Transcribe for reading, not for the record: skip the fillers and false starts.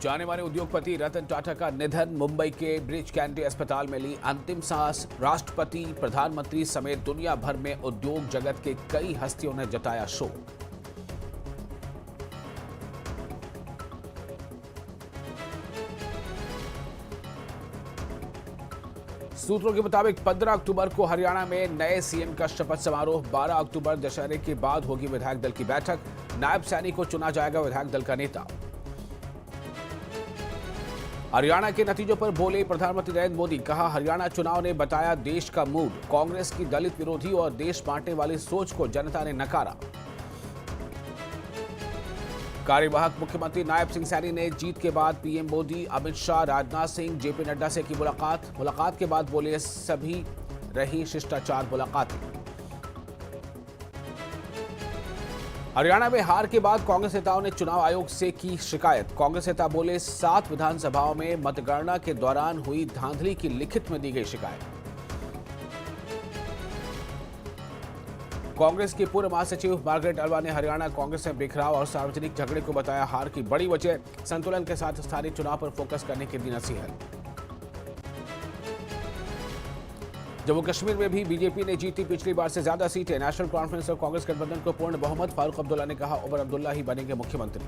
जाने माने उद्योगपति रतन टाटा का निधन। मुंबई के ब्रिच कैंडी अस्पताल में ली अंतिम सांस। राष्ट्रपति, प्रधानमंत्री समेत दुनिया भर में उद्योग जगत के कई हस्तियों ने जताया शोक। सूत्रों के मुताबिक 15 अक्टूबर को हरियाणा में नए सीएम का शपथ समारोह। 12 अक्टूबर दशहरे के बाद होगी विधायक दल की बैठक। नायब सैनी को चुना जाएगा विधायक दल का नेता। हरियाणा के नतीजों पर बोले प्रधानमंत्री नरेंद्र मोदी। कहा, हरियाणा चुनाव ने बताया देश का मूड। कांग्रेस की दलित विरोधी और देश बांटने वाली सोच को जनता ने नकारा। कार्यवाहक मुख्यमंत्री नायब सिंह सैनी ने जीत के बाद पीएम मोदी, अमित शाह, राजनाथ सिंह, जेपी नड्डा से की मुलाकात के बाद बोले सभी रही शिष्टाचार मुलाकातें। हरियाणा में हार के बाद कांग्रेस नेताओं ने चुनाव आयोग से की शिकायत। कांग्रेस नेता बोले 7 विधानसभाओं में मतगणना के दौरान हुई धांधली की लिखित में दी गई शिकायत। कांग्रेस की पूर्व महासचिव मार्गरेट अल्वा ने हरियाणा कांग्रेस में बिखराव और सार्वजनिक झगड़े को बताया हार की बड़ी वजह। संतुलन के साथ स्थानीय चुनाव पर फोकस करने की दी नसीहत। जम्मू कश्मीर में भी बीजेपी ने जीती पिछली बार से ज्यादा सीटें। नेशनल कॉन्फ्रेंस और कांग्रेस गठबंधन को पूर्ण बहुमत। फारूक अब्दुल्ला ने कहा, उमर अब्दुल्ला ही बनेंगे मुख्यमंत्री।